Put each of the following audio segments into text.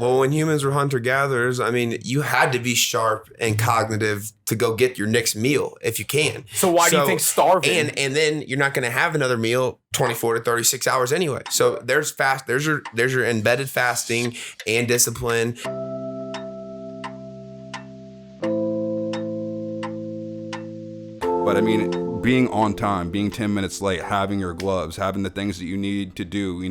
Well, when humans were hunter-gatherers, I mean, you had to be sharp and cognitive to go get your next meal if you can. So why do you think starving? And then you're not going to have another meal 24 to 36 hours anyway. So there's your embedded fasting and discipline. But I mean, being on time, being 10 minutes late, having your gloves, having the things that you need to do,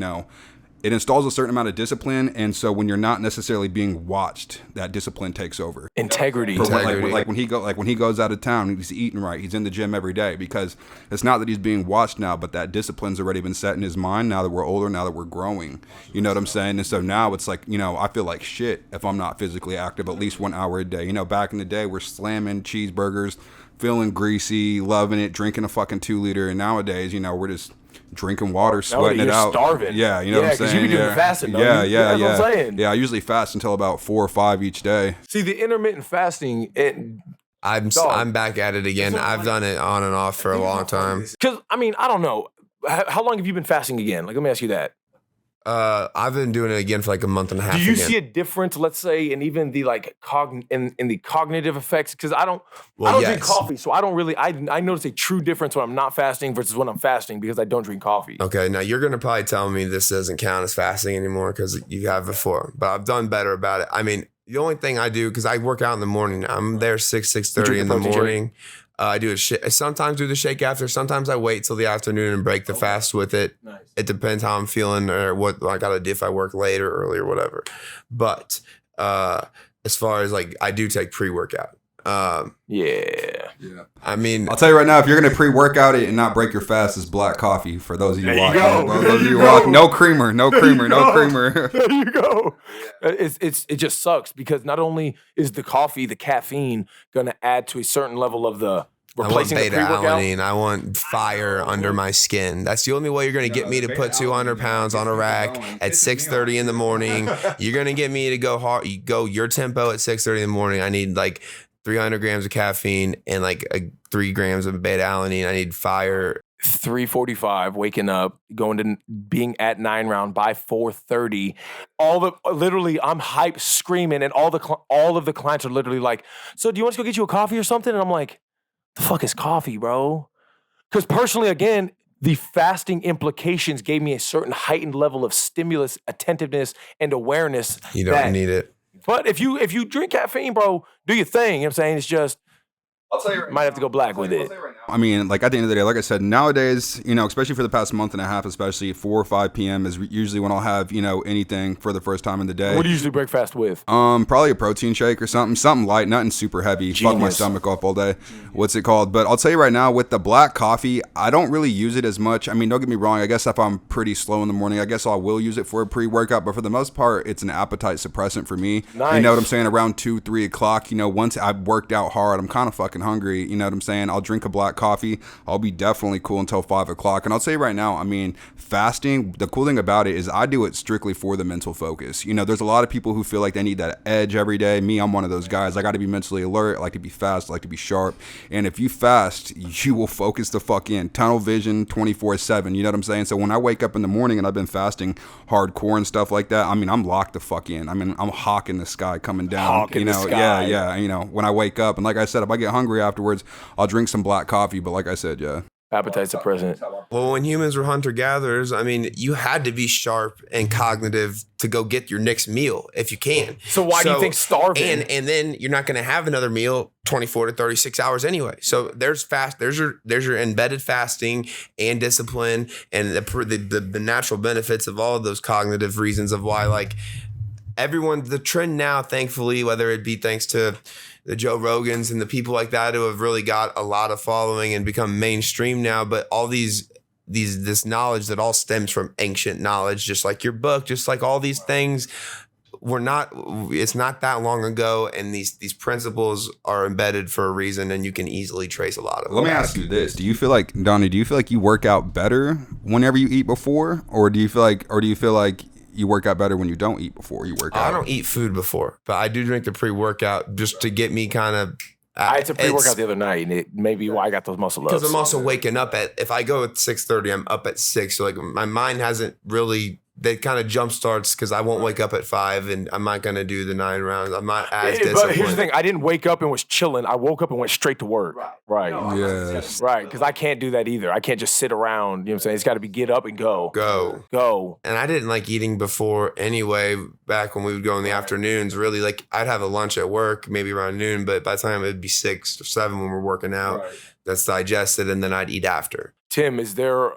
it installs a certain amount of discipline. And so when you're not necessarily being watched, that discipline takes over. Integrity. Like when he goes out of town, he's eating right. He's in the gym every day, because it's not that he's being watched now, but that discipline's already been set in his mind now that we're older, now that we're growing. You know what I'm saying? And so now it's like, I feel like shit if I'm not physically active at least 1 hour a day. Back in the day, we're slamming cheeseburgers, feeling greasy, loving it, drinking a fucking 2-liter. And nowadays, we're just drinking water, sweating it out. Starving. Yeah, you know what I'm saying? You be doing fasting, though. Yeah. That's what I'm saying. Yeah, I usually fast until about 4 or 5 each day. See, the intermittent fasting, I'm back at it again. I've done it on and off for a long time. Because, I don't know. How long have you been fasting again? Let me ask you that. I've been doing it again for like a month and a half. Do you see a difference, let's say, in even the in the cognitive effects? Because I don't drink coffee, so I don't really. I notice a true difference when I'm not fasting versus when I'm fasting because I don't drink coffee. Okay, now you're gonna probably tell me this doesn't count as fasting anymore because you have before, but I've done better about it. I mean, the only thing I do, because I work out in the morning, I'm there 6:30 in the morning. I do sometimes do the shake after. Sometimes I wait till the afternoon and break the fast with it. Nice. It depends how I'm feeling or what I got to do if I work late or early or whatever. But as far as I do take pre-workout. Yeah. I mean, I'll tell you right now, if you're gonna pre-workout it and not break your fast, it's black coffee. For those of you watching, no creamer. There you go. It just sucks because not only is the coffee, the caffeine, gonna add to a certain level of the replacing the pre-workout. Alanine. I want fire under my skin. That's the only way you're going to get me to put 200 pounds on a rack at 6:30 in the morning. You're going to get me to go hard. You go your tempo at 6:30 in the morning. I need 300 grams of caffeine and 3 grams of beta alanine. I need fire. 3:45, waking up, going to being at 9 round by 4:30. Literally, I'm hyped, screaming, and all of the clients are literally like, "So, do you want us to go get you a coffee or something?" And I'm like, the fuck is coffee, bro? Because personally, again, the fasting implications gave me a certain heightened level of stimulus, attentiveness, and awareness. You don't need it. But if you drink caffeine, bro, do your thing. You know what I'm saying? It's just, I'll tell you right might have to go black with it. I mean, at the end of the day, like I said, nowadays, especially for the past month and a half, especially 4 or 5 p.m. is usually when I'll have, anything for the first time in the day. What do you usually break fast with? Probably a protein shake or something light, nothing super heavy. Genius. Fuck my stomach up all day. What's it called? But I'll tell you right now, with the black coffee, I don't really use it as much. I mean, don't get me wrong. I guess if I'm pretty slow in the morning, I guess I will use it for a pre-workout. But for the most part, it's an appetite suppressant for me. Nice. You know what I'm saying? Around 2, 3 o'clock, once I've worked out hard, I'm kind of fucking hungry. You know what I'm saying? I'll drink a black coffee. I'll be definitely cool until 5 o'clock. And I'll tell you right now, I mean, fasting, the cool thing about it is I do it strictly for the mental focus. There's a lot of people who feel like they need that edge every day. Me, I'm one of those guys. I got to be mentally alert. I like to be fast. I like to be sharp. And if you fast, you will focus the fuck in. Tunnel vision 24/7. You know what I'm saying? So when I wake up in the morning and I've been fasting hardcore and stuff like that, I mean, I'm locked the fuck in. I mean, I'm hawking the sky coming down. The sky. Yeah. When I wake up, and like I said, if I get hungry afterwards, I'll drink some black coffee. But like I said, yeah. Appetite suppressant. Well, when humans were hunter-gatherers, I mean, you had to be sharp and cognitive to go get your next meal if you can. So why do you think starving? And then you're not going to have another meal 24 to 36 hours anyway. So there's your embedded fasting and discipline and the natural benefits of all of those cognitive reasons of why the trend now, thankfully, whether it be thanks to the Joe Rogans and the people like that who have really got a lot of following and become mainstream now, but all this knowledge that all stems from ancient knowledge, just like your book, just like all these things, it's not that long ago, and these principles are embedded for a reason, and you can easily trace a lot of them. Let me ask you this: do you feel like you work out better whenever you eat before, or do you feel like you work out better when you don't eat before you work out? I don't eat food before, but I do drink the pre-workout just to get me kind of... I had to pre-workout the other night, and it may be why I got those muscle ups. Because I'm also waking up if I go at 6:30, I'm up at 6. So my mind hasn't really that kind of jump starts because I won't wake up at 5 and I'm not going to do the 9 rounds. I'm not as disciplined. But here's the thing. I didn't wake up and was chilling. I woke up and went straight to work. Right. Yes. Right. Because I can't do that either. I can't just sit around. You know what I'm saying? It's got to be get up and go. Go. And I didn't like eating before anyway, back when we would go in the afternoons. Really, like I'd have a lunch at work, maybe around noon, but by the time it'd be 6 or 7 when we're working out, that's digested, and then I'd eat after. Tim, is there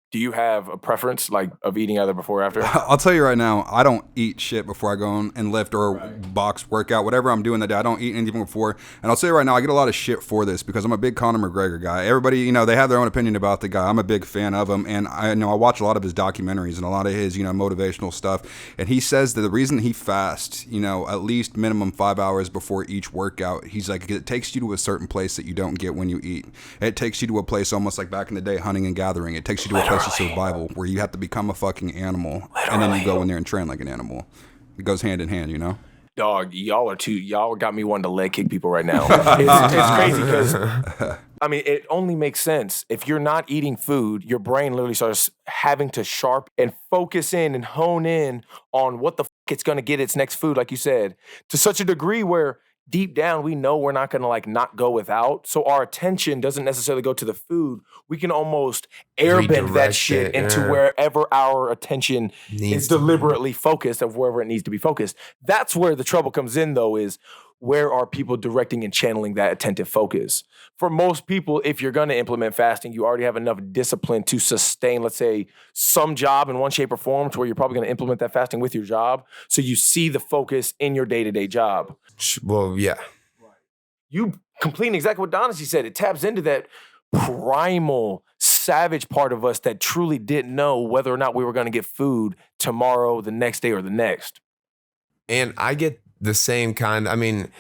do you have a preference like of eating either before or after? I'll tell you right now, I don't eat shit before I go and lift or box workout, whatever I'm doing that day. I don't eat anything before. And I'll tell you right now, I get a lot of shit for this because I'm a big Conor McGregor guy. Everybody, you know, they have their own opinion about the guy. I'm a big fan of him, and I know I watch a lot of his documentaries and a lot of his, you know, motivational stuff. And he says that the reason he fasts, you know, at least minimum 5 hours before each workout, he's like, it takes you to a certain place that you don't get when you eat. It takes you to a place almost like back in the day, hunting and gathering. It takes you to a place of survival where you have to become a fucking animal, and then you go in there and train like an animal. It goes hand in hand, you know? Dog, y'all got me wanting to leg kick people right now. It's crazy because, I mean, it only makes sense. If you're not eating food, your brain literally starts having to sharp and focus in and hone in on what the it's going to get its next food, like you said, to such a degree where deep down, we know we're not going to like not go without. So our attention doesn't necessarily go to the food. We can almost airbend that shit into wherever our attention is deliberately focused of wherever it needs to be focused. That's where the trouble comes in though, is where are people directing and channeling that attentive focus? For most people, if you're going to implement fasting, you already have enough discipline to sustain, let's say, some job in one shape or form to where you're probably going to implement that fasting with your job. So you see the focus in your day-to-day job. Well, yeah. You completing exactly what Donnici said. It taps into that primal, savage part of us that truly didn't know whether or not we were going to get food tomorrow, the next day, or the next. And I get the same kind. I mean,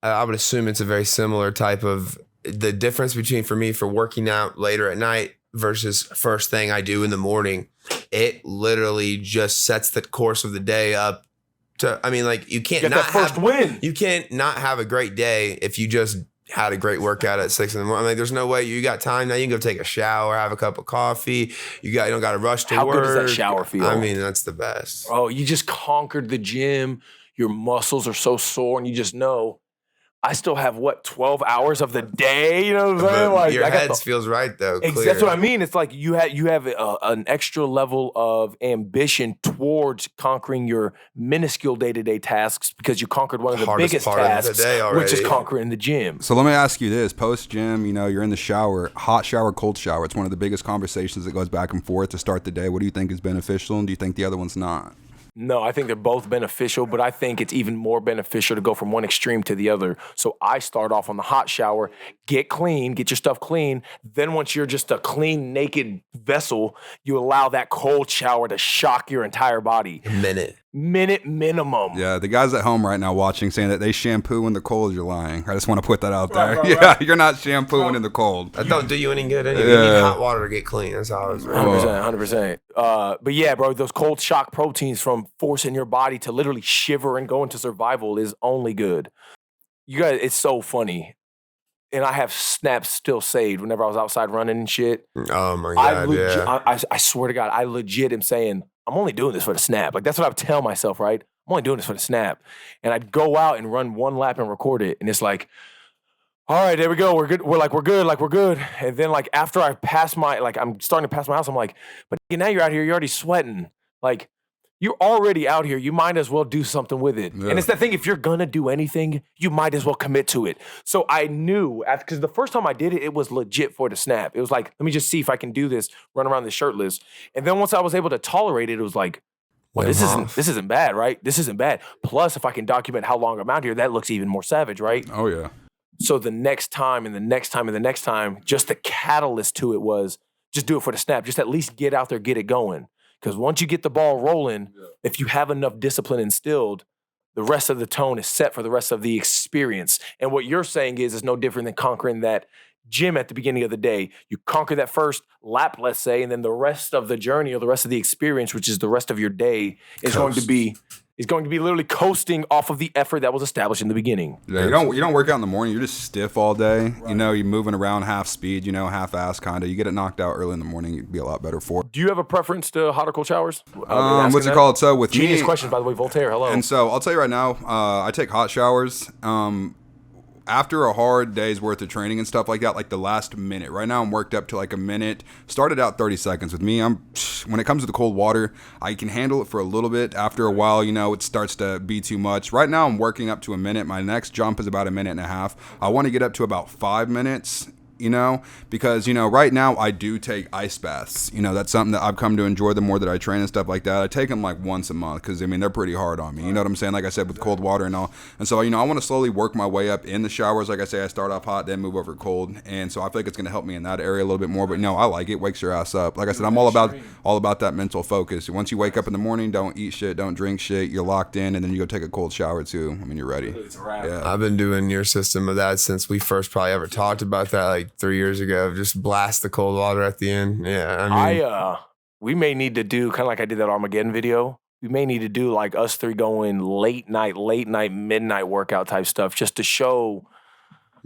I would assume it's a very similar type of the difference between for me for working out later at night versus first thing I do in the morning. It literally just sets the course of the day up to, I mean, like you can't get not that first win. You can't not have a great day if you just had a great workout at 6 a.m. Like, there's no way you got time now. You can go take a shower, have a cup of coffee. You don't got to rush to work. How good does that shower feel? I mean, that's the best. Oh, you just conquered the gym. Your muscles are so sore, and you just know, I still have 12 hours of the day. You know what I'm saying? Like, your head feels right though. That's what I mean. It's like you have an extra level of ambition towards conquering your minuscule day-to-day tasks because you conquered one of the biggest tasks, which is conquering the gym. So let me ask you this: post gym, you know, you're in the shower, hot shower, cold shower. It's one of the biggest conversations that goes back and forth to start the day. What do you think is beneficial, and do you think the other one's not? No, I think they're both beneficial, but I think it's even more beneficial to go from one extreme to the other. So I start off on the hot shower, get clean, get your stuff clean. Then once you're just a clean, naked vessel, you allow that cold shower to shock your entire body. Minute minimum. Yeah, the guys at home right now watching saying that they shampoo in the cold, you're lying. I just want to put that out there. Right. You're not shampooing in the cold. That don't do you any good anyway. You need hot water to get clean. That's how it's 100%. But yeah, bro, those cold shock proteins from forcing your body to literally shiver and go into survival is only good. You guys, it's so funny. And I have snaps still saved whenever I was outside running and shit. Oh my God, I swear to God, I legit am saying, I'm only doing this for the snap. Like, that's what I would tell myself, right? I'm only doing this for the snap. And I'd go out and run one lap and record it. And it's like, all right, there we go. We're good. We're good. And then, like, after I pass I'm starting to pass my house, I'm like, but now you're out here, you're already sweating. Like, you're already out here. You might as well do something with it. Yeah. And it's that thing, if you're going to do anything, you might as well commit to it. So I knew, because the first time I did it, it was legit for the snap. It was like, let me just see if I can do this, run around this shirtless. And then once I was able to tolerate it, it was like, well, this isn't bad, right? This isn't bad. Plus, if I can document how long I'm out here, that looks even more savage, right? Oh, yeah. So the next time and the next time and the next time, just the catalyst to it was just do it for the snap. Just at least get out there, get it going. Because once you get the ball rolling, if you have enough discipline instilled, the rest of the tone is set for the rest of the experience. And what you're saying is no different than conquering that gym at the beginning of the day. You conquer that first lap, let's say, and then the rest of the journey or the rest of the experience, which is the rest of your day, is going to be is going to be literally coasting off of the effort that was established in the beginning. Yeah, you don't work out in the morning. You're just stiff all day. Right. You know, you're moving around half speed, you know, half ass kind of. You get it knocked out early in the morning, you'd be a lot better for it. Do you have a preference to hot or cold showers? What's it called? So with Genius me, question, by the way, Voltaire. Hello. And so I'll tell you right now, I take hot showers. After a hard day's worth of training and stuff like that, like the last minute. Right now I'm worked up to like a minute. Started out 30 seconds. With me, when it comes to the cold water, I can handle it for a little bit. After a while, you know, it starts to be too much. Right now I'm working up to a minute. My next jump is about a minute and a half. I want to get up to about 5 minutes. You know, because, you know, right now I do take ice baths. You know, that's something that I've come to enjoy the more that I train and stuff like that. I take them like once a month because, I mean, they're pretty hard on me. You know what I'm saying? Like I said, with cold water and all. And so, you know, I want to slowly work my way up in the showers. Like I say, I start off hot, then move over cold. And so I feel like it's going to help me in that area a little bit more. But, no, I like it. Wakes your ass up. Like I said, I'm all about that mental focus. Once you wake up in the morning, don't eat shit, don't drink shit. You're locked in, and then you go take a cold shower, too. I mean, you're ready. It's a wrap. Yeah. I've been doing your system of that since we first probably ever talked about that like 3 years ago. Just blast the cold water at the end. Yeah, I mean, we may need to do kind of like I did that Armageddon video. We may need to do like us three going late night, midnight workout type stuff just to show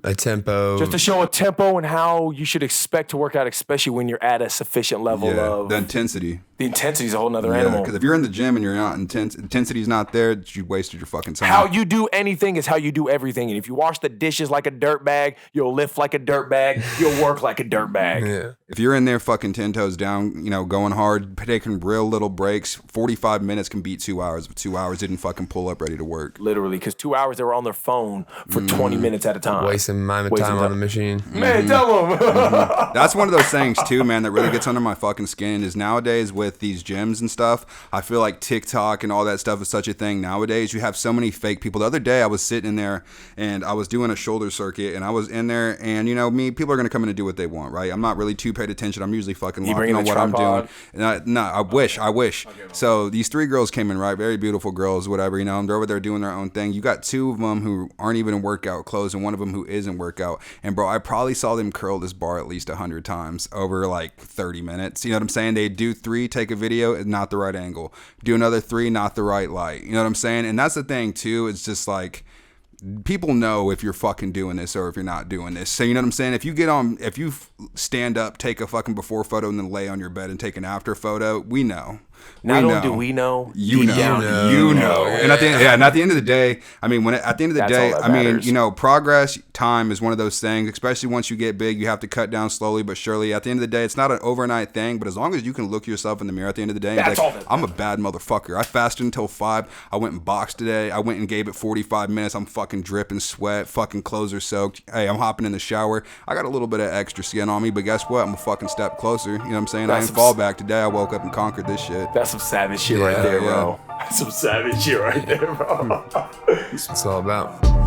a tempo. Just to show a tempo and how you should expect to work out, especially when you're at a sufficient level of the intensity. The intensity is a whole nother animal. Because if you're in the gym and you're not intensity's not there, you wasted your fucking time. How you do anything is how you do everything. And if you wash the dishes like a dirt bag, you'll lift like a dirt bag, you'll work like a dirt bag. Yeah. If you're in there fucking 10 toes down, you know, going hard, taking real little breaks, 45 minutes can beat 2 hours. But 2 hours didn't fucking pull up ready to work. Literally, because 2 hours they were on their phone for 20 minutes at a time. Wasting my time on the machine. Man, tell them. That's one of those things too, man, that really gets under my fucking skin is nowadays with these gyms and stuff, I feel like TikTok and all that stuff is such a thing nowadays. You have so many fake people. The other day I was sitting in there and I was doing a shoulder circuit and I was in there and, you know, people are going to come in and do what they want, right? I'm not really too paid attention. I'm usually fucking locked in on what I'm doing. No, I wish. Okay, so these 3 girls came in, right? Very beautiful girls, whatever, you know, they're over there doing their own thing. You got 2 of them who aren't even in workout clothes and one of them who is in workout. And bro, I probably saw them curl this bar at least 100 times over like 30 minutes. You know what I'm saying? They do 3, take a video, not the right angle. Do another 3, not the right light. You know what I'm saying? And that's the thing too. It's just like people know if you're fucking doing this or if you're not doing this. So you know what I'm saying? If you stand up, take a fucking before photo and then lay on your bed and take an after photo, we know. Not only do we know, you know. And at the end of the day, I mean, you know, progress time is one of those things, especially once you get big, you have to cut down slowly but surely. At the end of the day, it's not an overnight thing, but as long as you can look yourself in the mirror at the end of the day, I'm a bad motherfucker. I fasted until 5. I went and boxed today. I went and gave it 45 minutes. I'm fucking dripping sweat. Fucking clothes are soaked. Hey, I'm hopping in the shower. I got a little bit of extra skin on me, but guess what? I'm a fucking step closer. You know what I'm saying? I didn't fall back today. I woke up and conquered this shit. That's some savage shit right there, bro. That's some savage shit right there, bro. That's what it's all about.